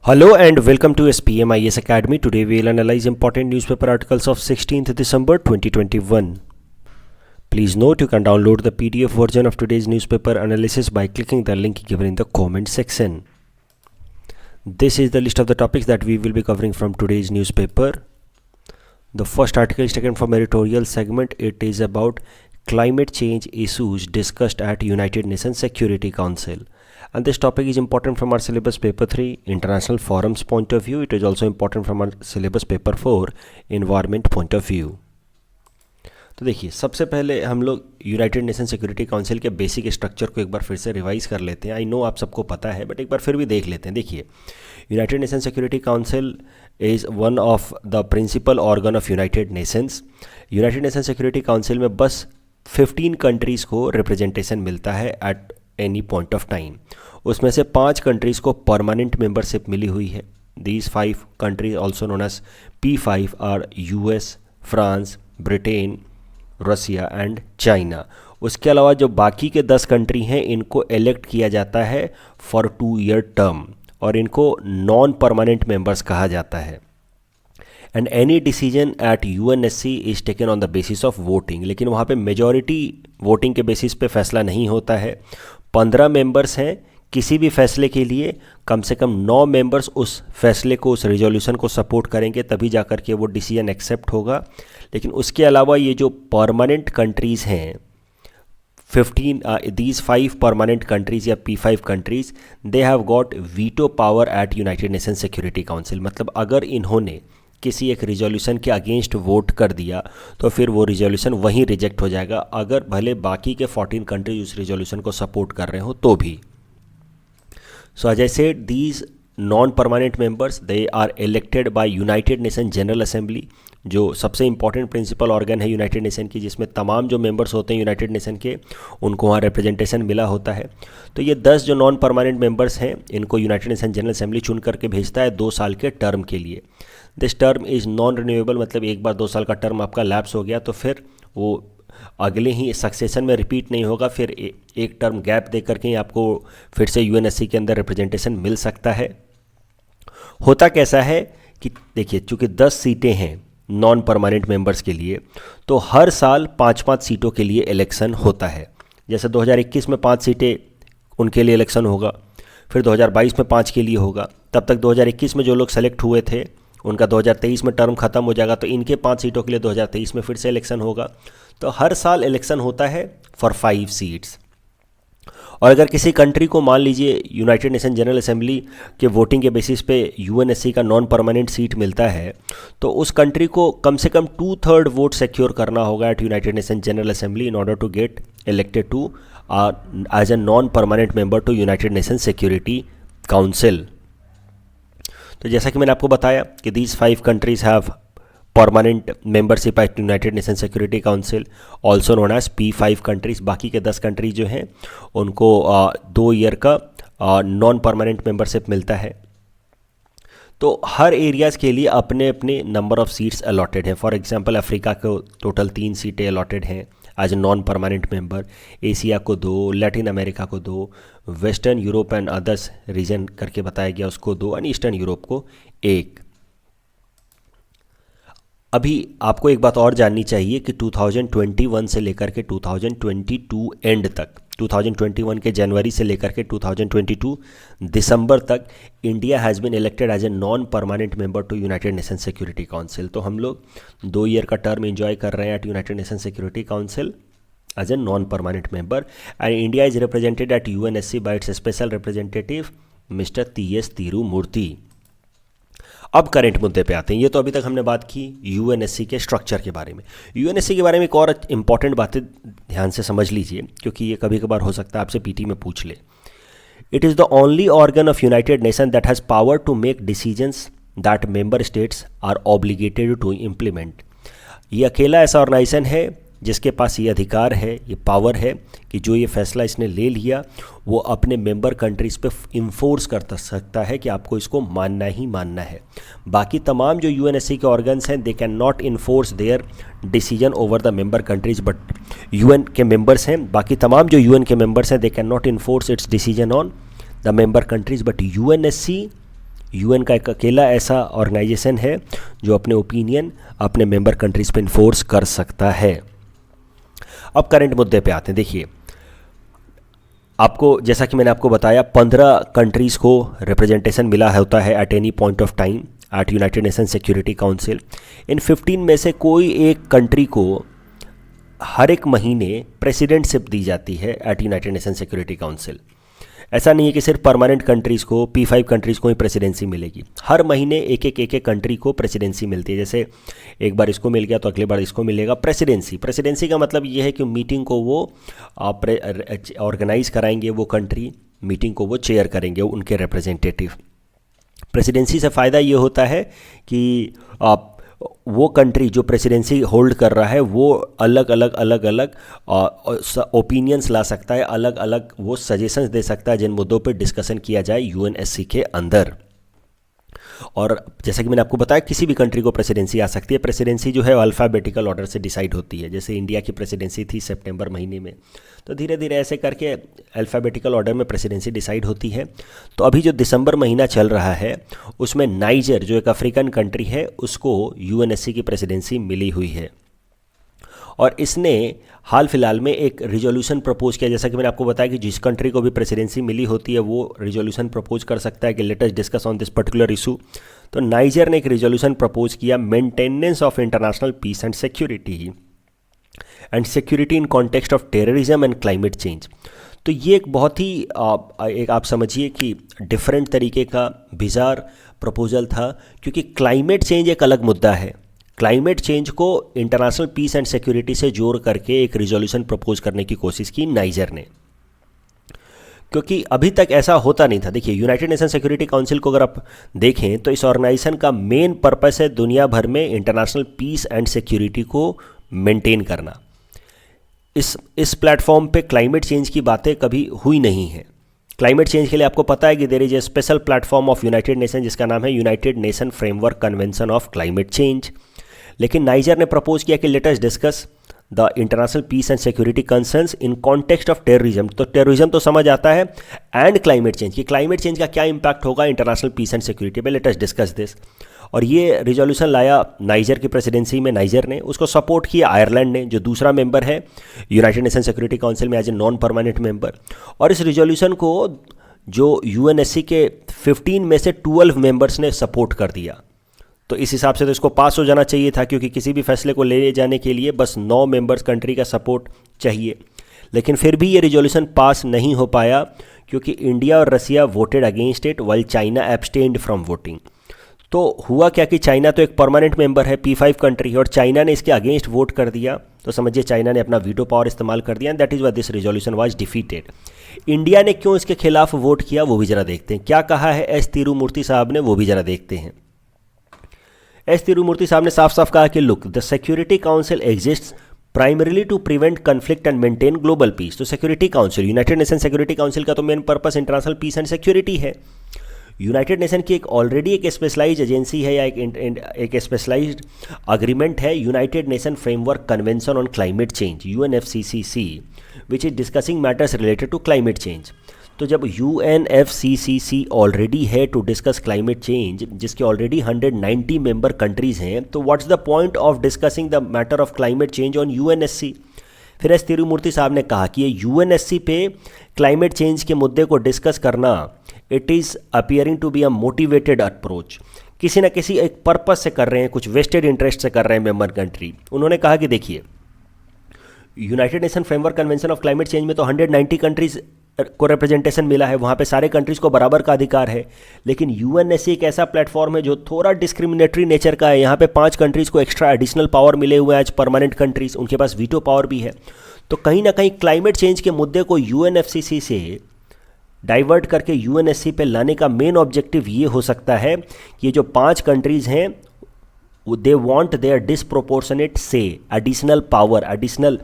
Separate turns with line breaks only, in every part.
Hello and welcome to SPM IS Academy. Today we will analyze important newspaper articles of 16th December 2021. Please note you can download the PDF version of today's newspaper analysis by clicking the link given in the comment section. This is the list of the topics that we will be covering from today's newspaper. The first article is taken from editorial segment. It is about climate change issues discussed at United Nations Security Council. And this topic is important from our syllabus paper 3 international forums point of view. It is also important from our syllabus paper 4 environment point of view. तो देखिए, सबसे पहले हम लोग United Nation security council के basic structure को एक बार फिर से रिवाइज कर लेते हैं. आई नो आप सबको पता है, बट एक बार फिर भी देख लेते हैं. देखिए, United Nation security Council is one of the principal organ of United Nations. United Nation security council में बस 15 कंट्रीज़ को रिप्रेजेंटेशन मिलता है at any point of time. उसमें से 5 कंट्रीज़ को परमानेंट मेंबरशिप मिली हुई है. These 5 countries also known as P5 are US, France, Britain, Russia and China. उसके अलावा जो बाकी के 10 कंट्री हैं, इनको इलेक्ट किया जाता है फॉर 2 ईयर टर्म और इनको नॉन परमानेंट मेंबर्स कहा जाता है. And any decision at UNSC is taken on the basis of voting. लेकिन वहाँ पे मेजॉरिटी वोटिंग के बेसिस पे फैसला नहीं होता है. 15 मेंबर्स हैं. किसी भी फैसले के लिए कम से कम 9 मेंबर्स उस फैसले को, उस रिजोल्यूशन को सपोर्ट करेंगे, तभी जा कर के वो डिसीजन एक्सेप्ट होगा. लेकिन उसके अलावा ये जो परमानेंट कंट्रीज़ हैं, 5 परमानेंट कंट्रीज़ या P5 countries, they have got veto power at United Nation security Council. मतलब अगर इन्होंने किसी एक रिजोल्यूशन के अगेंस्ट वोट कर दिया तो फिर वो रिजोल्यूशन वहीं रिजेक्ट हो जाएगा, अगर भले बाकी के 14 कंट्रीज उस रिजोल्यूशन को सपोर्ट कर रहे हो तो भी. So as I said, these non-permanent members, they are elected by United Nations General Assembly, जो सबसे इम्पॉर्टेंट प्रिंसिपल ऑर्गन है यूनाइटेड नेशन की, जिसमें तमाम जो मेंबर्स होते हैं यूनाइटेड नेशन के, उनको वहाँ रिप्रेजेंटेशन मिला होता है. तो ये 10 जो नॉन परमानेंट मेंबर्स हैं, इनको यूनाइटेड नेशन जनरल असेंबली चुन करके भेजता है 2 साल के टर्म के लिए. This term is non renewable. मतलब एक बार 2 साल का टर्म आपका लैप्स हो गया तो फिर वो अगले ही सक्सेशन में रिपीट नहीं होगा. फिर एक टर्म गैप दे करके ही आपको फिर से UNSC के अंदर रिप्रेजेंटेशन मिल सकता है. होता कैसा है कि देखिए, चूँकि 10 सीटें हैं नॉन परमानेंट मेंबर्स के लिए, तो हर साल 5-5 सीटों के लिए इलेक्शन होता है. जैसे 2021 में 5 सीटें उनके लिए इलेक्शन होगा, फिर 2022 में 5 के लिए होगा. तब तक 2021 में जो लोग सेलेक्ट हुए थे उनका 2023 में टर्म ख़त्म हो जाएगा, तो इनके 5 सीटों के लिए 2023 में फिर से इलेक्शन होगा. तो हर साल इलेक्शन होता है फॉर 5 सीट्स. और अगर किसी कंट्री को, मान लीजिए यूनाइटेड नेशन जनरल असेंबली के वोटिंग के बेसिस पे UNSC का नॉन परमानेंट सीट मिलता है, तो उस कंट्री को कम से कम 2/3 वोट सिक्योर करना होगा at United Nation General Assembly in order to get elected to as a non permanent member to United Nation security Council. तो जैसा कि मैंने आपको बताया कि these 5 countries have permanent membership at United Nation security Council, also known as P5 countries. बाकी के 10 countries जो हैं उनको 2 ईयर का नॉन परमानेंट मेंबरशिप मिलता है. तो हर एरियाज़ के लिए अपने अपने नंबर ऑफ़ सीट्स अलॉटेड हैं. फॉर एग्जांपल, अफ्रीका को टोटल 3 सीटें अलॉटेड हैं as a non permanent member, Asia को 2, लैटिन अमेरिका को 2, Western Europe and others region करके बताया गया उसको 2, एंड ईस्टर्न यूरोप को 1. अभी आपको एक बात और जाननी चाहिए कि 2021 से लेकर के 2022 एंड तक, 2021 के जनवरी से लेकर के 2022 दिसंबर तक, India has been elected as a non permanent member to United Nation security Council. तो हम लोग 2 ईयर का टर्म एंजॉय कर रहे हैं at United Nation security Council as a non permanent member. And India is represented at UNSC by its special representative mister TS Tirumurti. अब current मुद्दे पे आते हैं. ये तो अभी तक हमने बात की UNSC के स्ट्रक्चर के बारे में. UNSC के बारे में एक और इंपॉर्टेंट बातें ध्यान से समझ लीजिए, क्योंकि ये कभी कभार हो सकता है आपसे PT में पूछ ले. It is the only organ of United Nation that has power to make decisions that member states are obligated to implement. ये अकेला ऐसा ऑर्गेनाइजेशन है जिसके पास ये अधिकार है, ये पावर है कि जो ये फैसला इसने ले लिया वो अपने मेंबर कंट्रीज़ पे इन्फोर्स कर सकता है कि आपको इसको मानना ही मानना है. बाकी तमाम जो UNSC के ऑर्गन्स हैं, they can not enforce there decision over the member countries. But UN के मेंबर्स हैं, बाकी तमाम जो UN के मेंबर्स हैं, they can not enforce it's decision on the member countries. But UNSC UN का एक अकेला ऐसा ऑर्गेनाइजेशन है जो अपने ओपिनियन अपने मेंबर कंट्रीज़ पे इन्फोर्स कर सकता है। अब करंट मुद्दे पे आते हैं। देखिए, आपको जैसा कि मैंने आपको बताया 15 कंट्रीज़ को रिप्रेजेंटेशन मिला होता है at any point of time at United Nation security Council. इन 15 में से कोई एक कंट्री को हर एक महीने प्रेसिडेंटशिप दी जाती है at United Nation security Council. ऐसा नहीं है कि सिर्फ परमानेंट कंट्रीज़ को, P5 कंट्रीज़ को ही प्रेसिडेंसी मिलेगी। हर महीने एक एक कंट्री को प्रेसिडेंसी मिलती है। जैसे एक बार इसको मिल गया तो अगले बार इसको मिलेगा प्रेसिडेंसी का मतलब ये है कि मीटिंग को वो ऑर्गेनाइज कराएंगे, वो कंट्री मीटिंग को वो चेयर करेंगे उनके रिप्रेजेंटेटिव। प्रेसिडेंसी से फ़ायदा ये होता है कि वो कंट्री जो प्रेसिडेंसी होल्ड कर रहा है वो अलग अलग ओपिनियंस ला सकता है, अलग अलग वो सजेशंस दे सकता है जिन मुद्दों पर डिस्कशन किया जाए यूएनएससी के अंदर। और जैसा कि मैंने आपको बताया किसी भी कंट्री को प्रेसिडेंसी आ सकती है। प्रेसिडेंसी जो है अल्फ़ाबेटिकल ऑर्डर से डिसाइड होती है। जैसे इंडिया की प्रेसिडेंसी थी सितंबर महीने में, तो धीरे धीरे ऐसे करके अल्फ़ाबेटिकल ऑर्डर में प्रेसिडेंसी डिसाइड होती है। तो अभी जो दिसंबर महीना चल रहा है उसमें नाइजर जो एक अफ्रीकन कंट्री है उसको यूएनएससी की प्रेसिडेंसी मिली हुई है और इसने हाल फिलहाल में एक रिजोल्यूशन प्रपोज किया। जैसा कि मैंने आपको बताया कि जिस कंट्री को भी प्रेसिडेंसी मिली होती है वो रिजोल्यूशन प्रपोज कर सकता है कि let us discuss on this particular issue. तो नाइजर ने एक रिजोल्यूशन प्रपोज किया, maintenance of international peace and security in context of terrorism and climate change. तो ये एक बहुत ही एक आप समझिए कि डिफरेंट तरीके का बिजार प्रपोजल था, क्योंकि क्लाइमेट चेंज एक अलग मुद्दा है। क्लाइमेट चेंज को इंटरनेशनल पीस एंड सिक्योरिटी से जोड़ करके एक रिजोल्यूशन प्रपोज करने की कोशिश की नाइजर ने, क्योंकि अभी तक ऐसा होता नहीं था। देखिए, यूनाइटेड नेशन सिक्योरिटी काउंसिल को अगर आप देखें तो इस ऑर्गेनाइजेशन का मेन पर्पस है दुनिया भर में इंटरनेशनल पीस एंड सिक्योरिटी को मेंटेन करना। इस प्लेटफॉर्म पे क्लाइमेट चेंज की बातें कभी हुई नहीं है। क्लाइमेट चेंज के लिए आपको पता है कि there is a special platform of United Nation जिसका नाम है United Nation framework convention of climate change. लेकिन नाइजर ने प्रपोज किया कि let us discuss the international peace and security concerns in context of terrorism. तो टेररिज्म तो समझ आता है, एंड क्लाइमेट चेंज, कि क्लाइमेट चेंज का क्या इंपैक्ट होगा इंटरनेशनल पीस एंड सिक्योरिटी पे, लेट अस डिस्कस दिस। और ये रिजोल्यूशन लाया नाइजर की प्रेसिडेंसी में नाइजर ने, उसको सपोर्ट किया आयरलैंड ने जो दूसरा मेंबर है यूनाइटेड नेशन सिक्योरिटी काउंसिल में as a non permanent member. और इस रिजोल्यूशन को जो यूएनएससी के 15 में से 12 मेंबर्स ने सपोर्ट कर दिया। तो इस हिसाब से तो इसको पास हो जाना चाहिए था, क्योंकि किसी भी फैसले को ले जाने के लिए बस 9 मेंबर्स कंट्री का सपोर्ट चाहिए। लेकिन फिर भी ये रिजोल्यूशन पास नहीं हो पाया क्योंकि इंडिया और Russia voted against it while China abstained from voting. तो हुआ क्या कि चाइना तो एक परमानेंट मेंबर है, P5 कंट्री, और चाइना ने इसके अगेंस्ट वोट कर दिया। तो समझिए चाइना ने अपना वीटो पावर इस्तेमाल कर दिया, and that is why this resolution was defeated. India ने क्यों इसके खिलाफ वोट किया वो भी ज़रा देखते हैं। क्या कहा है एस तिरुमूर्ति साहब ने, वो भी ज़रा देखते हैं। एस तिरुमूर्ति साहब ने साफ साफ कहा कि look, the Security Council exists primarily to prevent conflict and maintain global peace. तो Security Council, United Nation security Council का तो main purpose international peace and security है। यूनाइटेड नेशन की एक ऑलरेडी एक स्पेशलाइज्ड एजेंसी है या एक स्पेशलाइज्ड अग्रीमेंट है, United Nation framework Convention on Climate Change UNFCCC, which is discussing matters related to climate change. तो जब UNFCCC ऑलरेडी है टू डिस्कस क्लाइमेट चेंज, जिसके ऑलरेडी 190 मेंबर कंट्रीज़ हैं, तो what's the point of discussing the matter of climate change on UNSC। फिर S Tirumurti साहब ने कहा कि ये UNSC पे क्लाइमेट चेंज के मुद्दे को डिस्कस करना, it is appearing to be a motivated approach. किसी न किसी एक पर्पस से कर रहे हैं, कुछ वेस्टेड इंटरेस्ट से कर रहे हैं मेंबर कंट्री। उन्होंने कहा कि देखिए, United Nation framework convention of climate change में तो 190 कंट्रीज़ को रिप्रेजेंटेशन मिला है, वहाँ पे सारे कंट्रीज़ को बराबर का अधिकार है। लेकिन UNSC एक ऐसा प्लेटफॉर्म है जो थोड़ा डिस्क्रिमिनेटरी नेचर का है। यहाँ पे 5 कंट्रीज़ को एक्स्ट्रा एडिशनल पावर मिले हुए हैं एज परमानेंट कंट्रीज़, उनके पास वीटो पावर भी है। तो कहीं ना कहीं क्लाइमेट चेंज के मुद्दे को UNFCCC से डाइवर्ट करके UNSC पे लाने का मेन ऑब्जेक्टिव ये हो सकता है कि ये जो 5 कंट्रीज़ हैं, they want their disproportionate say, additional power, additional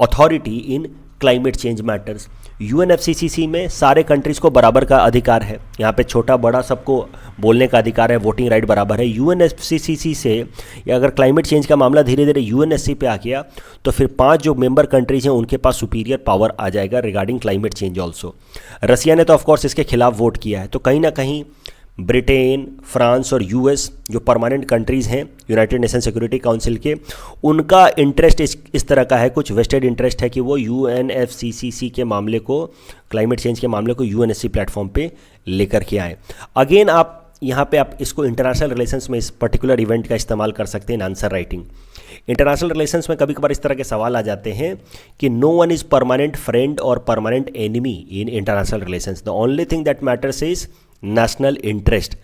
authority in climate change matters। UNFCCC में सारे कंट्रीज़ को बराबर का अधिकार है, यहाँ पे छोटा बड़ा सबको बोलने का अधिकार है, वोटिंग राइट बराबर है। यूएनएफसीसीसी से या अगर क्लाइमेट चेंज का मामला धीरे धीरे यूएनएससी पे आ गया तो फिर 5 जो मेंबर कंट्रीज़ हैं उनके पास सुपीरियर पावर आ जाएगा रिगार्डिंग क्लाइमेट चेंज ऑल्सो। रसिया ने तो ऑफकोर्स इसके खिलाफ वोट किया है। तो कहीं ना कहीं ब्रिटेन, फ्रांस और यूएस जो परमानेंट कंट्रीज़ हैं यूनाइटेड नेशन सिक्योरिटी काउंसिल के, उनका इंटरेस्ट इस तरह का है, कुछ वेस्टेड इंटरेस्ट है कि वो यूएनएफसीसीसी के मामले को, क्लाइमेट चेंज के मामले को यूएनएससी प्लेटफॉर्म पे लेकर के आए। अगेन आप यहाँ पे आप इसको इंटरनेशनल रिलेशंस में इस पर्टिकुलर इवेंट का इस्तेमाल कर सकते हैं in answer writing. International relations में कभी कभार इस तरह के सवाल आ जाते हैं कि no one is permanent friend और permanent enemy in international relations, the only thing that matters is national interest.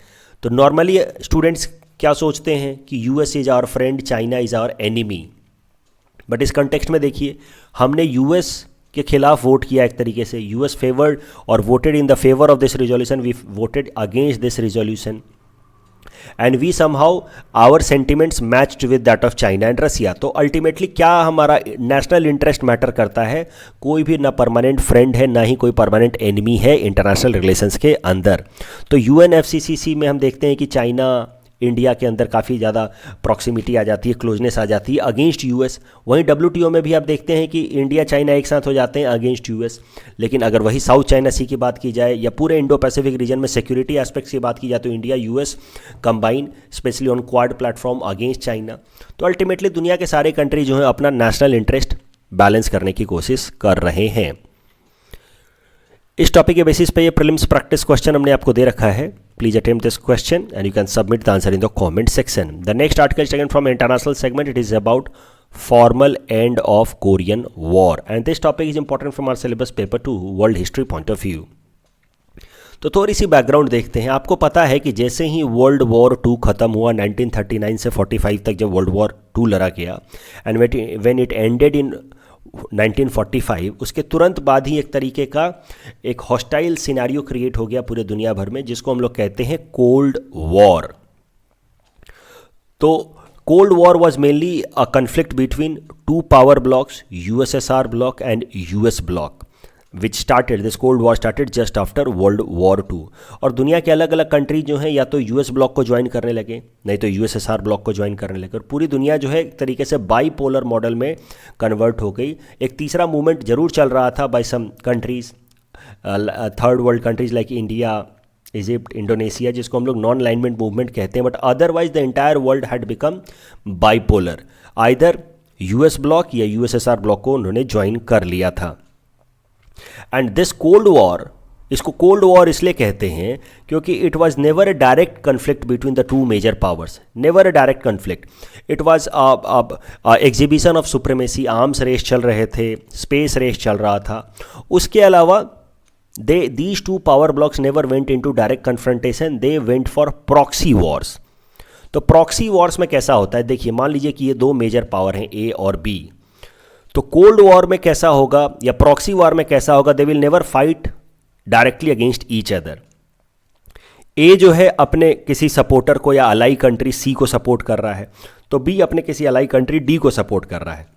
तो नॉर्मली स्टूडेंट्स क्या सोचते हैं कि US is our friend, China is our enemy, but इस कंटेक्स्ट में देखिए हमने यूएस के खिलाफ वोट किया एक तरीके से, यूएस फेवर्ड और voted in the favour of this resolution, we voted against this resolution and we somehow our sentiments matched with that of China and Russia. तो अल्टीमेटली क्या हमारा नेशनल इंटरेस्ट मैटर करता है, कोई भी ना परमानेंट फ्रेंड है ना ही कोई परमानेंट एनिमी है इंटरनेशनल रिलेशंस के अंदर। तो यूएनएफसीसीसी में हम देखते हैं कि चाइना इंडिया के अंदर काफ़ी ज़्यादा प्रॉक्सिमिटी आ जाती है, क्लोजनेस आ जाती है अगेंस्ट यूएस। वहीं डब्ल्यूटीओ में भी आप देखते हैं कि इंडिया चाइना एक साथ हो जाते हैं अगेंस्ट यूएस। लेकिन अगर वही साउथ चाइना सी की बात की जाए या पूरे इंडो पैसिफिक रीजन में सिक्योरिटी एस्पेक्ट्स की बात की जाए तो India US combine specially on quad platform against China. तो अल्टीमेटली दुनिया के सारे कंट्री जो हैं अपना नेशनल इंटरेस्ट बैलेंस करने की कोशिश कर रहे हैं। इस टॉपिक के बेसिस पे ये प्रीलिम्स प्रैक्टिस क्वेश्चन हमने आपको दे रखा है। Please attempt this question and you can submit the answer in the comment section. The next article is taken from international segment. It is about formal end of Korean War and this topic is important from our syllabus paper 2 world history point of view. तो थोड़ी सी background देखते हैं। आपको पता है कि जैसे ही world war 2 ख़त्म हुआ 1939 से 45 तक जब वर्ल्ड वॉर 2 लड़ा गया and when it ended in 1945, उसके तुरंत बाद ही एक तरीके का एक हॉस्टाइल सिनेरियो क्रिएट हो गया पूरे दुनिया भर में, जिसको हम लोग कहते हैं कोल्ड वॉर। तो cold war was mainly a conflict between 2 power blocks, USSR block and US block, which started this cold war started just after world war 2। और दुनिया के अलग अलग कंट्री जो हैं या तो यूएस ब्लॉक को ज्वाइन करने लगे, नहीं तो यूएसएसआर ब्लॉक को ज्वाइन करने लगे, और पूरी दुनिया जो है एक तरीके से बाईपोलर मॉडल में कन्वर्ट हो गई। एक तीसरा मूवमेंट जरूर चल रहा था by some countries, third world countries like India, Egypt, Indonesia, जिसको हम लोग नॉन अलाइनमेंट मूवमेंट कहते हैं, but otherwise the entire world had become bipolar. Either US bloc या यूएसएसआर ब्लॉक को उन्होंने ज्वाइन कर लिया था। एंड दिस कोल्ड वॉर, इसको कोल्ड वॉर इसलिए कहते हैं क्योंकि it was never a direct conflict between the 2 major powers, never a direct conflict. It was exhibition of supremacy, arms race चल रहे थे, स्पेस रेस चल रहा था। उसके अलावा these 2 power blocks never went into direct confrontation, they went for proxy Wars. तो proxy Wars में कैसा होता है, देखिए मान लीजिए कि ये 2 मेजर पावर हैं ए और बी, तो कोल्ड वॉर में कैसा होगा या प्रॉक्सी वॉर में कैसा होगा, they will never fight directly against each other. ए जो है अपने किसी सपोर्टर को या अलाई कंट्री सी को सपोर्ट कर रहा है, तो बी अपने किसी अलाई कंट्री डी को सपोर्ट कर रहा है,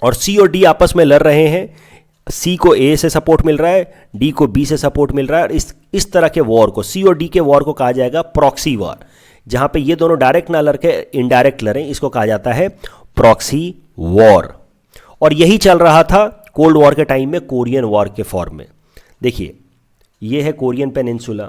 और सी और डी आपस में लड़ रहे हैं। सी को ए से सपोर्ट मिल रहा है, डी को बी से सपोर्ट मिल रहा है, और इस तरह के वॉर को, सी और डी के वॉर को कहा जाएगा प्रॉक्सी वॉर। जहां पे ये दोनों डायरेक्ट ना लड़के इनडायरेक्ट लड़ें, इसको कहा जाता है प्रॉक्सी वॉर। और यही चल रहा था कोल्ड वॉर के टाइम में कोरियन वॉर के फॉर्म में। देखिए ये है कोरियन पेनिनसुला,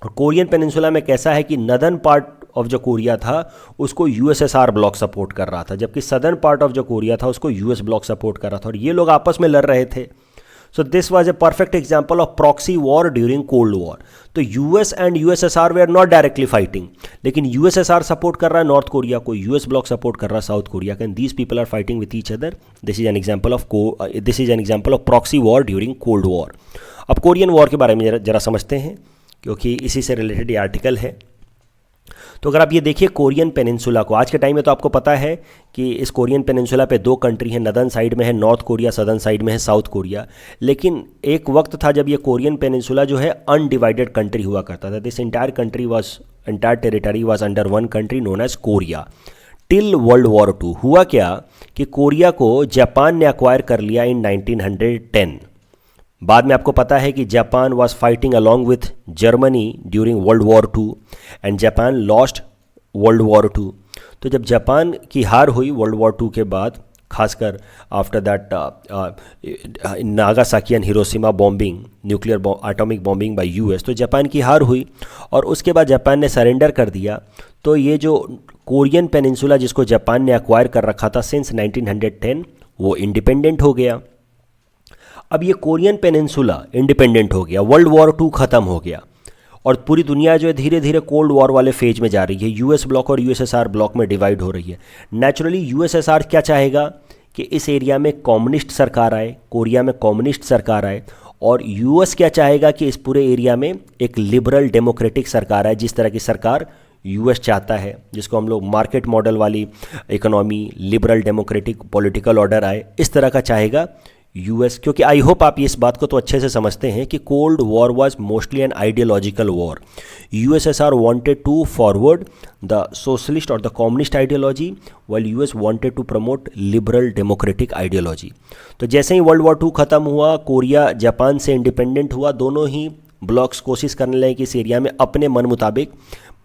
और कोरियन पेनिनसुला में कैसा है कि नदर्न पार्ट ऑफ जो कोरिया था उसको यूएसएसआर ब्लॉक सपोर्ट कर रहा था, जबकि सदर्न पार्ट ऑफ जो कोरिया था उसको यूएस ब्लॉक सपोर्ट कर रहा था, और ये लोग आपस में लड़ रहे थे। So this was a perfect example of proxy war during cold war. तो US and USSR they are not directly fighting, लेकिन यूएसएसआर सपोर्ट कर रहा है नॉर्थ कोरिया को, यूएस ब्लॉक सपोर्ट कर रहा है साउथ कोरिया का, and these people are fighting with each other. This is an example of proxy war during cold war. अब कोरियन वॉर के बारे में जरा समझते हैं, क्योंकि इसी से रिलेटेड ये आर्टिकल है। तो अगर आप ये देखिए कोरियन पेनिनसुला को, आज के टाइम में तो आपको पता है कि इस कोरियन पेनिनसुला पे 2 कंट्री हैं, नदर्न साइड में है नॉर्थ कोरिया, सदर्न साइड में है साउथ कोरिया। लेकिन एक वक्त था जब ये कोरियन पेनिनसुला जो है अनडिवाइडेड कंट्री हुआ करता था। This entire territory was under 1 country known as Korea till world war 2। हुआ क्या कि कोरिया को जापान ने अक्वायर कर लिया इन 1910। बाद में आपको पता है कि Japan was fighting along with Germany during world war two and Japan lost world war two. तो जब जापान की हार हुई वर्ल्ड वॉर टू के बाद, खासकर after that Nagasaki and Hiroshima bombing, nuclear atomic bombing bye US, तो Japan की हार हुई और उसके बाद जापान ने सरेंडर कर दिया। तो ये जो कोरियन पेनिनसुला जिसको जापान ने एक्वायर कर रखा था सिंस 1910, वो इंडिपेंडेंट हो गया। अब ये कोरियन पेनिनसुला इंडिपेंडेंट हो गया, वर्ल्ड वॉर टू ख़त्म हो गया और पूरी दुनिया जो है धीरे धीरे कोल्ड वॉर वाले फेज में जा रही है, यूएस ब्लॉक और यूएसएसआर ब्लॉक में डिवाइड हो रही है। नेचुरली यूएसएसआर क्या चाहेगा कि इस एरिया में कम्युनिस्ट सरकार आए, कोरिया में कम्युनिस्ट सरकार आए, और यूएस क्या चाहेगा कि इस पूरे एरिया में एक लिबरल डेमोक्रेटिक सरकार आए, जिस तरह की सरकार यूएस चाहता है, जिसको हम लोग मार्केट मॉडल वाली economy, liberal democratic political order आए, इस तरह का चाहेगा यूएस। क्योंकि आई होप आप इस बात को तो अच्छे से समझते हैं कि cold war was mostly an ideological war. USSR wanted to forward the socialist और the communist ideology, while US wanted to promote liberal democratic ideology. तो जैसे ही वर्ल्ड वॉर टू ख़त्म हुआ, कोरिया जापान से इंडिपेंडेंट हुआ, दोनों ही ब्लॉक्स कोशिश करने लगे कि इस एरिया में अपने मन मुताबिक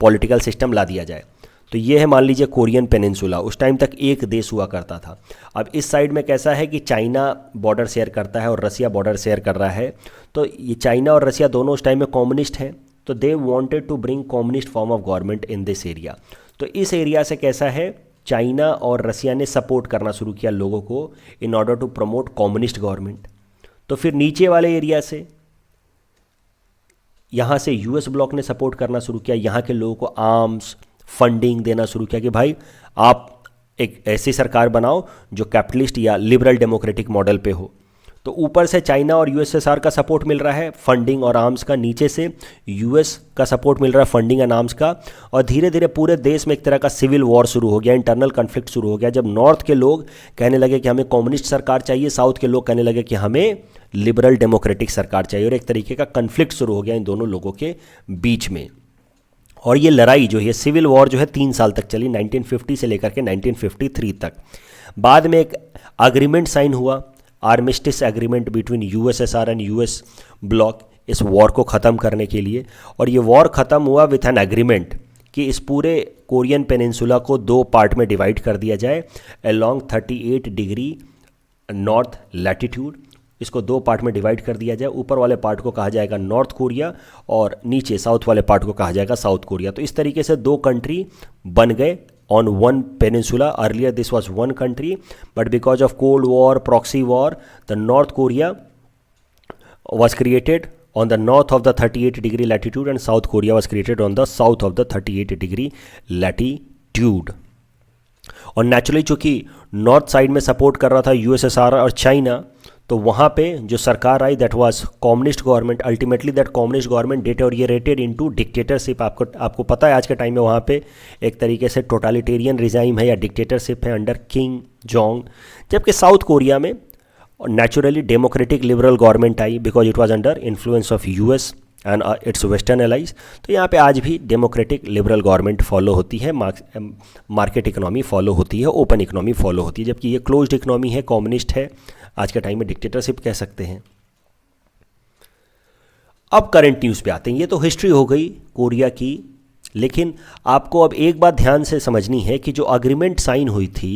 पॉलिटिकल सिस्टम ला दिया जाए। तो ये है, मान लीजिए, कोरियन पेनिनसुला। उस टाइम तक एक देश हुआ करता था। अब इस साइड में कैसा है कि चाइना बॉर्डर शेयर करता है और रसिया बॉर्डर शेयर कर रहा है। तो ये चाइना और रसिया दोनों उस टाइम में कम्युनिस्ट हैं, तो they wanted to bring communist form of government in this area. तो इस एरिया से कैसा है, चाइना और रसिया ने सपोर्ट करना शुरू किया लोगों को in order to promote communist government. तो फिर नीचे वाले एरिया से, यहाँ से यूएस ब्लॉक ने सपोर्ट करना शुरू किया, यहाँ के लोगों को आर्म्स फंडिंग देना शुरू किया कि भाई आप एक ऐसी सरकार बनाओ जो कैपिटलिस्ट या लिबरल डेमोक्रेटिक मॉडल पे हो। तो ऊपर से चाइना और यूएसएसआर का सपोर्ट मिल रहा है फंडिंग और आर्म्स का, नीचे से यूएस का सपोर्ट मिल रहा है फंडिंग एंड आर्म्स का, और धीरे धीरे पूरे देश में एक तरह का सिविल वॉर शुरू हो गया, इंटरनल कन्फ्लिक्ट शुरू हो गया। जब नॉर्थ के लोग कहने लगे कि हमें कम्युनिस्ट सरकार चाहिए, साउथ के लोग कहने लगे कि हमें लिबरल डेमोक्रेटिक सरकार चाहिए, और एक तरीके का कन्फ्लिक्ट शुरू हो गया इन दोनों लोगों के बीच में। और ये लड़ाई जो है, सिविल वॉर जो है 3 साल तक चली, 1950 से लेकर के 1953 तक। बाद में एक अग्रीमेंट साइन हुआ, armistice agreement between USSR and US block, इस वॉर को ख़त्म करने के लिए। और ये वॉर ख़त्म हुआ विथ एन एग्रीमेंट कि इस पूरे कोरियन पेनिनसुला को 2 पार्ट में डिवाइड कर दिया जाए अलोंग 38 डिग्री नॉर्थ लैटिट्यूड। इसको 2 पार्ट में डिवाइड कर दिया जाए, ऊपर वाले पार्ट को कहा जाएगा नॉर्थ कोरिया और नीचे साउथ वाले पार्ट को कहा जाएगा साउथ कोरिया। तो इस तरीके से 2 कंट्री बन गए on one peninsula. Earlier this was one country, but because of Cold War, proxy war, the North Korea was created on the north of the 38 degree latitude and South Korea was created on the south of the 38 degree latitude. और naturally चूँकि north side में support कर रहा था USSR और China, तो वहाँ पे जो सरकार आई that was communist government. Ultimately that communist government deteriorated into dictatorship. आपको पता है आज के टाइम में वहाँ पे एक तरीके से टोटालिटेरियन रिजाइम है या डिक्टेटरशिप है अंडर किंग जोंग। जबकि साउथ कोरिया में naturally democratic liberal government I because it was under influence of US and it's western allies. तो यहाँ पे आज भी डेमोक्रेटिक लिबरल गवर्नमेंट फॉलो होती है, मार्केट इकोनॉमी फॉलो होती है, ओपन इकोनॉमी फॉलो होती है। जबकि ये क्लोज्ड इकोनॉमी है, कम्युनिस्ट है, आज के टाइम में डिक्टेटरशिप कह सकते हैं। अब करंट न्यूज़ पे आते हैं। ये तो हिस्ट्री हो गई कोरिया की, लेकिन आपको अब एक बात ध्यान से समझनी है कि जो अग्रीमेंट साइन हुई थी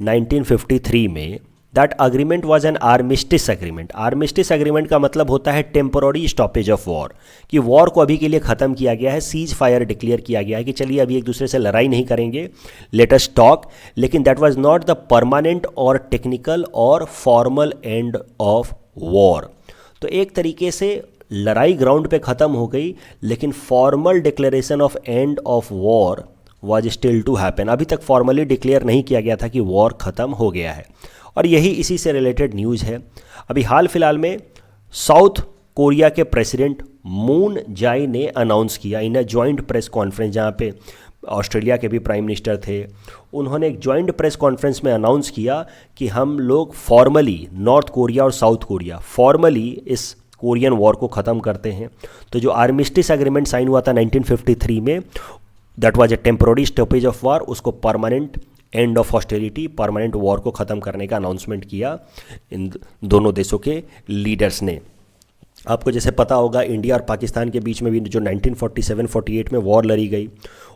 1953 में, that agreement was an armistice agreement. Armistice agreement का मतलब होता है टेम्पोररी स्टॉपेज ऑफ वॉर, कि वॉर को अभी के लिए ख़त्म किया गया है, सीज फायर डिक्लेयर किया गया है कि चलिए अभी एक दूसरे से लड़ाई नहीं करेंगे, लेट अस टॉक। लेकिन that was not the permanent और टेक्निकल और फॉर्मल एंड ऑफ वॉर। तो एक तरीके से लड़ाई ग्राउंड पे ख़त्म हो गई, लेकिन formal declaration of end of war was still to happen. अभी तक फॉर्मली डिक्लेयर नहीं किया गया था कि वॉर ख़त्म हो गया है। और यही इसी से रिलेटेड न्यूज़ है। अभी हाल फिलहाल में साउथ कोरिया के प्रेसिडेंट मून जाई ने अनाउंस किया इन अ जॉइंट प्रेस कॉन्फ्रेंस, जहाँ पे ऑस्ट्रेलिया के भी प्राइम मिनिस्टर थे, उन्होंने एक जॉइंट प्रेस कॉन्फ्रेंस में अनाउंस किया कि हम लोग फॉर्मली, नॉर्थ कोरिया और साउथ कोरिया फॉर्मली इस कोरियन वॉर को ख़त्म करते हैं। तो जो आर्मिस्टिस एग्रीमेंट साइन हुआ था 1953 में, that was a temporary stoppage of war, उसको permanent end of hostility, permanent war को ख़त्म करने का अनाउंसमेंट किया इन दोनों देशों के लीडर्स ने। आपको जैसे पता होगा इंडिया और पाकिस्तान के बीच में भी जो 1947-48 में वॉर लड़ी गई,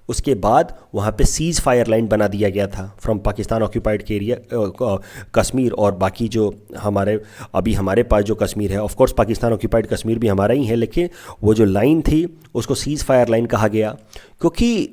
उसके बाद वहाँ पे सीज़ फायर लाइन बना दिया गया था फ्रॉम पाकिस्तान ऑक्यूपाइड के एरिया कश्मीर और बाकी जो हमारे पास जो कश्मीर है, of course Pakistan occupied Kashmir भी हमारा ही है, लेकिन वो जो लाइन थी उसको सीज़ फायर लाइन कहा गया, क्योंकि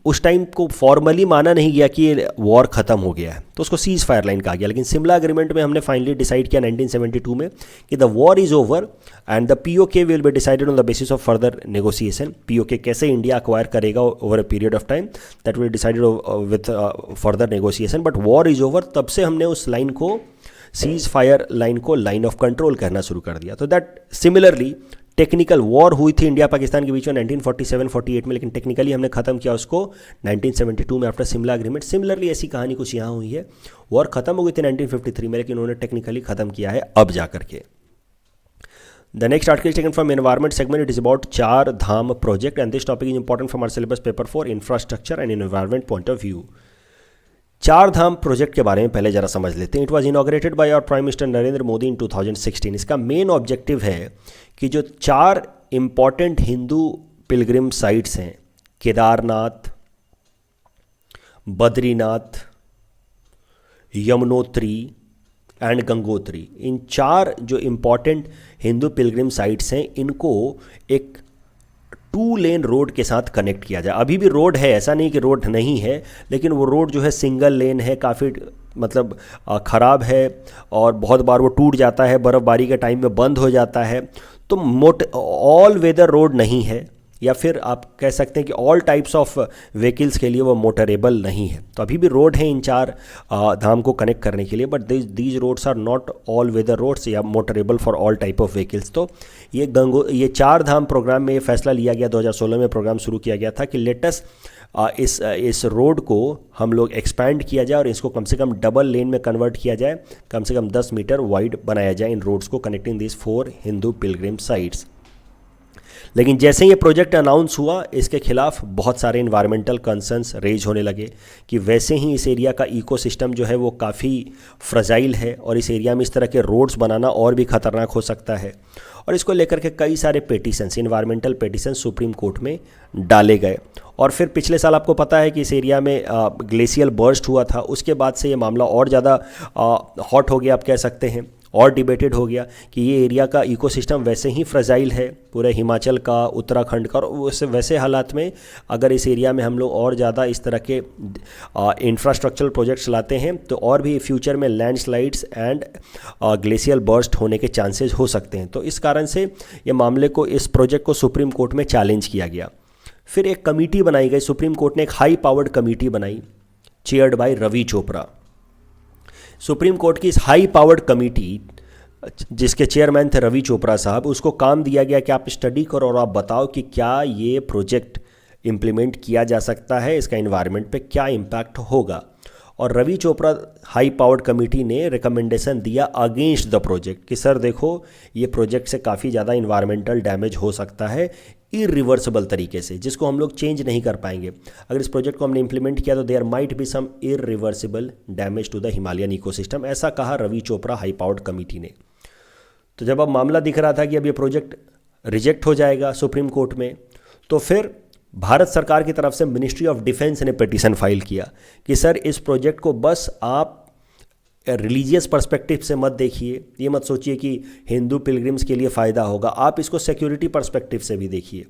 उस टाइम को फॉर्मली माना नहीं गया कि ये वॉर ख़त्म हो गया है, तो उसको सीज़ फायर लाइन कहा गया। लेकिन शिमला एग्रीमेंट में हमने फाइनली डिसाइड किया 1972 में कि the war is over and the PoK will be decided on the basis of further negotiation. PoK कैसे इंडिया अक्वायर करेगा over a period of time, that will decided with further negotiation, but war is over. तब से हमने उस line को, seize fire line को, line of control कहना शुरू कर दिया। तो दैट सिमिलरली टेक्निकल वॉर हुई थी इंडिया पाकिस्तान के बीच में 1947-48 में, लेकिन टेक्निकली हमने ख़त्म किया उसको 1972 में आफ्टर शिमला एग्रीमेंट। सिमिलरली ऐसी कहानी कुछ यहाँ हुई है, वॉर ख़त्म हो गई थी 1953 में, लेकिन उन्होंने टेक्निकली ख़त्म किया है अब जा करके। The next article is taken from environment segment. It is about Char Dham project and this topic is important from our syllabus paper for infrastructure and environment point of view. चार धाम project के बारे में पहले जरा समझ लेते हैं। It was inaugurated by our prime minister Narendra Modi in 2016। इसका मेन ऑब्जेक्टिव है कि जो 4 इम्पॉर्टेंट हिंदू पिलग्रिम साइट्स हैं, केदारनाथ, बद्रीनाथ, यमुनोत्री एंड गंगोत्री, इन 4 जो इम्पॉर्टेंट हिंदू पिलग्रिम साइट्स हैं, इनको एक 2 लेन रोड के साथ कनेक्ट किया जाए। अभी भी रोड है, ऐसा नहीं कि रोड नहीं है, लेकिन वो रोड जो है सिंगल लेन है, काफ़ी मतलब ख़राब है और बहुत बार वो टूट जाता है, बर्फ़बारी के टाइम में बंद हो जाता है। तो ऑल वेदर रोड नहीं है, या फिर आप कह सकते हैं कि ऑल टाइप्स ऑफ व्हीकल्स के लिए वो मोटरेबल नहीं है। तो अभी भी रोड है इन 4 धाम को कनेक्ट करने के लिए, but these roads are not all weather roads या motorable for all type of vehicles. तो ये 4 धाम प्रोग्राम में ये फैसला लिया गया, 2016 में प्रोग्राम शुरू किया गया था कि लेटेस्ट इस रोड को हम लोग एक्सपैंड किया जाए और इसको कम से कम डबल लेन में कन्वर्ट किया जाए, कम से कम 10 मीटर वाइड बनाया जाए इन रोड्स को connecting this 4 Hindu Pilgrim sites. लेकिन जैसे ये प्रोजेक्ट अनाउंस हुआ, इसके खिलाफ बहुत सारे इन्वायरमेंटल कंसर्न्स रेज होने लगे कि वैसे ही इस एरिया का इकोसिस्टम जो है वो काफ़ी फ्रजाइल है और इस एरिया में इस तरह के रोड्स बनाना और भी ख़तरनाक हो सकता है। और इसको लेकर के कई सारे petitions, environmental petitions supreme court में डाले गए। और फिर पिछले साल आपको पता है कि इस एरिया में ग्लेशियल बर्स्ट हुआ था, उसके बाद से ये मामला और ज़्यादा हॉट हो गया, आप कह सकते हैं, और डिबेटेड हो गया कि ये एरिया का इकोसिस्टम वैसे ही फ्रजाइल है, पूरे हिमाचल का, उत्तराखंड का, और वैसे हालात में अगर इस एरिया में हम लोग और ज़्यादा इस तरह के इंफ्रास्ट्रक्चरल प्रोजेक्ट्स लाते हैं तो और भी फ्यूचर में लैंडस्लाइड्स एंड ग्लेशियल बर्स्ट होने के चांसेस हो सकते हैं। तो इस कारण से ये मामले को, इस प्रोजेक्ट को सुप्रीम कोर्ट में चैलेंज किया गया। फिर एक कमेटी बनाई गई, सुप्रीम कोर्ट ने एक हाई पावर्ड कमेटी बनाई, chaired by Ravi Chopra. Supreme court की इस हाई पावर्ड कमेटी, जिसके चेयरमैन थे रवि चोपड़ा साहब, उसको काम दिया गया कि आप स्टडी करो और आप बताओ कि क्या ये प्रोजेक्ट इम्प्लीमेंट किया जा सकता है, इसका एनवायरनमेंट पे क्या इम्पैक्ट होगा। और Ravi Chopra high powered committee ने रिकमेंडेशन दिया अगेंस्ट द प्रोजेक्ट कि सर देखो, ये प्रोजेक्ट से काफ़ी ज़्यादा इन्वायरमेंटल डैमेज हो सकता है इरिवर्सिबल तरीके से, जिसको हम लोग चेंज नहीं कर पाएंगे। अगर इस प्रोजेक्ट को हमने इंप्लीमेंट किया तो there might be some irreversible damage to the Himalayan ecosystem, ऐसा कहा Ravi Chopra high powered committee ने। तो जब अब मामला दिख रहा था कि अब ये प्रोजेक्ट रिजेक्ट हो जाएगा सुप्रीम कोर्ट में, तो फिर भारत सरकार की तरफ से मिनिस्ट्री ऑफ डिफेंस ने पिटीशन फाइल किया कि सर इस प्रोजेक्ट को बस आप रिलीजियस पर्सपेक्टिव से मत देखिए, ये मत सोचिए कि हिंदू पिलग्रिम्स के लिए फ़ायदा होगा, आप इसको सिक्योरिटी पर्सपेक्टिव से भी देखिए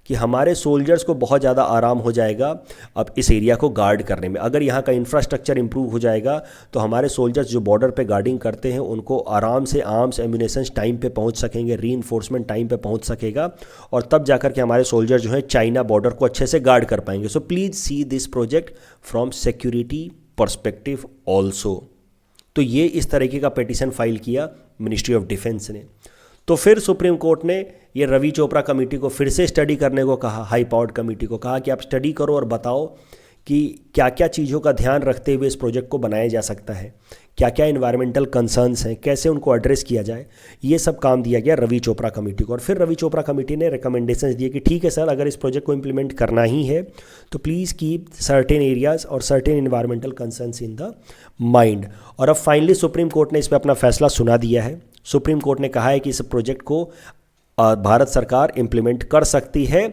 कि हमारे सोल्जर्स को बहुत ज़्यादा आराम हो जाएगा अब इस एरिया को गार्ड करने में। अगर यहाँ का इंफ्रास्ट्रक्चर इंप्रूव हो जाएगा तो हमारे सोल्जर्स जो बॉर्डर पे गार्डिंग करते हैं उनको आराम से आर्म्स एम्यूनेशंस टाइम पे पहुँच सकेंगे, रीइंफोर्समेंट टाइम पे पहुँच सकेगा, और तब जाकर के हमारे सोल्जर जो हैं चाइना बॉर्डर को अच्छे से गार्ड कर पाएंगे। So please see this project from security perspective also. तो ये इस तरीके का पिटीशन फाइल किया मिनिस्ट्री ऑफ डिफेंस ने। तो फिर सुप्रीम कोर्ट ने ये रवि चोपड़ा कमेटी को फिर से स्टडी करने को कहा, हाई पावर्ड कमेटी को कहा कि आप स्टडी करो और बताओ कि क्या क्या चीज़ों का ध्यान रखते हुए इस प्रोजेक्ट को बनाया जा सकता है, क्या क्या इन्वायरमेंटल कंसर्न्स हैं, कैसे उनको एड्रेस किया जाए। ये सब काम दिया गया रवि चोपड़ा कमेटी को। और फिर रवि चोपड़ा कमेटी ने रिकमेंडेशंस दिए कि ठीक है सर, अगर इस प्रोजेक्ट को इम्प्लीमेंट करना ही है तो प्लीज़ कीप सर्टेन एरियाज़ और certain environmental concerns in the mind. और अब फाइनली सुप्रीम कोर्ट ने इस पर अपना फैसला सुना दिया है। सुप्रीम कोर्ट ने कहा है कि इस प्रोजेक्ट को भारत सरकार इम्प्लीमेंट कर सकती है,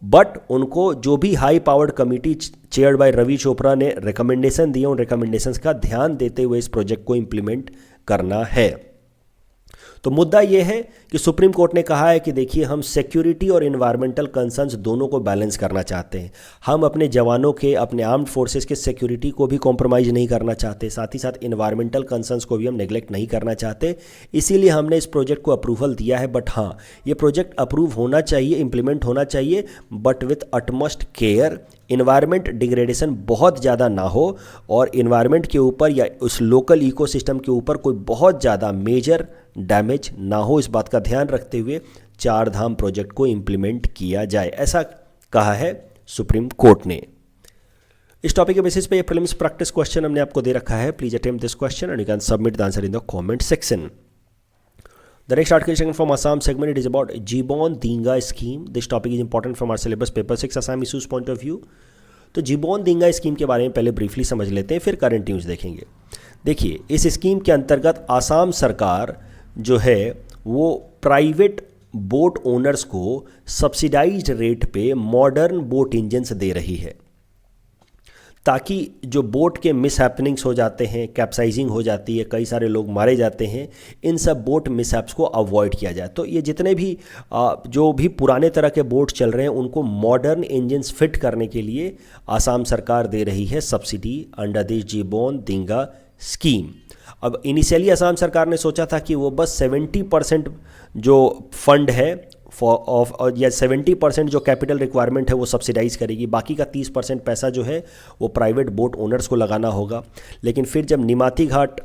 बट उनको जो भी high powered committee chaired by Ravi Chopra ने रिकमेंडेशन दिए, उन रिकमेंडेशंस का ध्यान देते हुए इस प्रोजेक्ट को इम्प्लीमेंट करना है। तो मुद्दा यह है कि सुप्रीम कोर्ट ने कहा है कि देखिए, हम सिक्योरिटी और इन्वायरमेंटल कंसर्न्स दोनों को बैलेंस करना चाहते हैं। हम अपने जवानों के, अपने आर्म्ड फोर्सेस के सिक्योरिटी को भी कॉम्प्रोमाइज़ नहीं करना चाहते, साथ ही साथ इन्वायरमेंटल कंसर्न्स को भी हम नेग्लेक्ट नहीं करना चाहते। इसीलिए हमने इस प्रोजेक्ट को अप्रूवल दिया है। बट हाँ, ये प्रोजेक्ट अप्रूव होना चाहिए, इम्प्लीमेंट होना चाहिए, but with utmost care. Environment degradation बहुत ज़्यादा ना हो और इन्वायरमेंट के ऊपर या उस लोकल इकोसिस्टम के ऊपर कोई बहुत ज़्यादा मेजर डैमेज ना हो, इस बात का ध्यान रखते हुए चार धाम प्रोजेक्ट को इम्प्लीमेंट किया जाए, ऐसा कहा है सुप्रीम कोर्ट ने। इस टॉपिक के बेसिस पे ये प्रीलिम्स प्रैक्टिस क्वेश्चन हमने आपको दे रखा है। Please attempt this question and you can submit the answer in the comment section. The next article from Assam segment, it is about Jibon Dinga scheme. This topic is important from our syllabus paper 6 Assam issues point of view. तो जीबोन Dinga scheme के बारे में पहले briefly समझ लेते हैं, फिर current news देखेंगे। देखिए, इस स्कीम के अंतर्गत आसाम सरकार जो है वो प्राइवेट बोट ओनर्स को सब्सिडाइज्ड रेट पे मॉडर्न बोट इंजन्स दे रही है, ताकि जो बोट के मिसहैपनिंग्स हो जाते हैं, कैप्साइजिंग हो जाती है, कई सारे लोग मारे जाते हैं, इन सब बोट मिसहैप्स को अवॉइड किया जाए। तो ये जितने भी जो भी पुराने तरह के बोट चल रहे हैं उनको मॉडर्न इंजन्स फिट करने के लिए आसाम सरकार दे रही है subsidy under this जीबोन Dinga scheme. अब इनिशियली आसाम सरकार ने सोचा था कि वो बस 70% जो फंड है या 70% जो कैपिटल रिक्वायरमेंट है वो सब्सिडाइज करेगी, बाकी का 30% पैसा जो है वो प्राइवेट बोट ओनर्स को लगाना होगा। लेकिन फिर जब निमाती घाट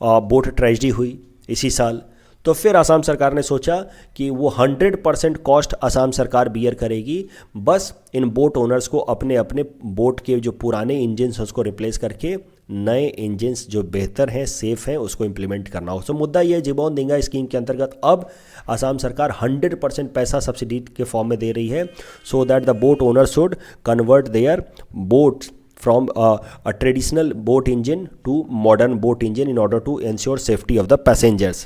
बोट ट्रेजेडी हुई इसी साल, तो फिर आसाम सरकार ने सोचा कि वो 100% कॉस्ट आसाम सरकार बियर करेगी, बस इन बोट ओनर्स को अपने अपने बोट के जो पुराने इंजन्स हैं उसको रिप्लेस करके नए इंजन्स जो बेहतर हैं, सेफ़ हैं, उसको इम्प्लीमेंट करना हो। तो मुद्दा ये जीबोन दिंगा स्कीम के अंतर्गत अब आसाम सरकार 100% पैसा सब्सिडी के फॉर्म में दे रही है, so that the boat owner should convert there boat from a traditional boat engine to modern boat engine in order to ensure safety of the passengers.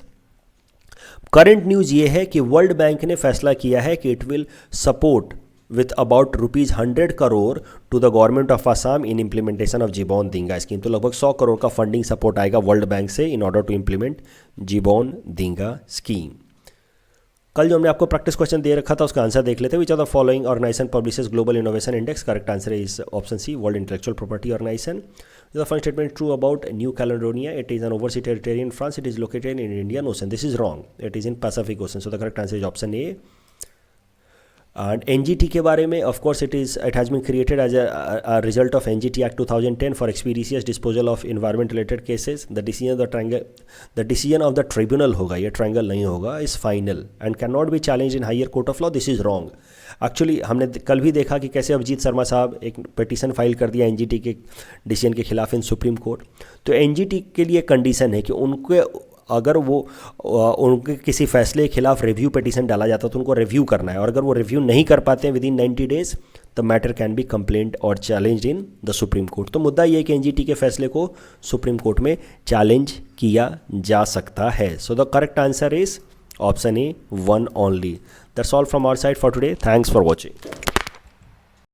Current news ये है कि वर्ल्ड बैंक ने फैसला किया है कि it will support with about ₹100 crore to the government of Assam in implementation of Jibon Dinga scheme. तो लगभग 100 करोड़ का फंडिंग सपोर्ट आएगा वर्ल्ड बैंक से in order to implement Jibon Dinga scheme. कल जो हमने आपको प्रैक्टिस क्वेश्चन दे रखा था उसका आंसर देख लेते हैं। Which are the following organization publishes global innovation index? Correct answer is option C, world intellectual property organization. The first statement true about New Caledonia. It is an overseas territory in France. It is located in Indian Ocean. This is wrong. It is in Pacific Ocean. So the correct answer is option A. And NGT के बारे में, of course, it has been created as a result of NGT Act 2010 for expeditious disposal of environment related cases. The decision of the tribunal होगा, ये triangle नहीं होगा, is final and cannot be challenged in higher court of law. This is wrong. Actually हमने कल भी देखा कि कैसे अभिजीत शर्मा साहब एक पिटीशन फाइल कर दिया एनजीटी के डिसीजन के खिलाफ इन सुप्रीम कोर्ट। तो एनजीटी के लिए कंडीशन है कि उनके अगर वो उनके किसी फैसले के खिलाफ रिव्यू पिटीशन डाला जाता है तो उनको रिव्यू करना है, और अगर वो रिव्यू नहीं कर पाते हैं within 90 days the matter can be complaint और challenge in the Supreme Court. तो मुद्दा ये है कि एनजीटी के फैसले को सुप्रीम कोर्ट में चैलेंज किया जा सकता है। So the correct answer is option A, 1 only. That's all from our side for today. Thanks for watching.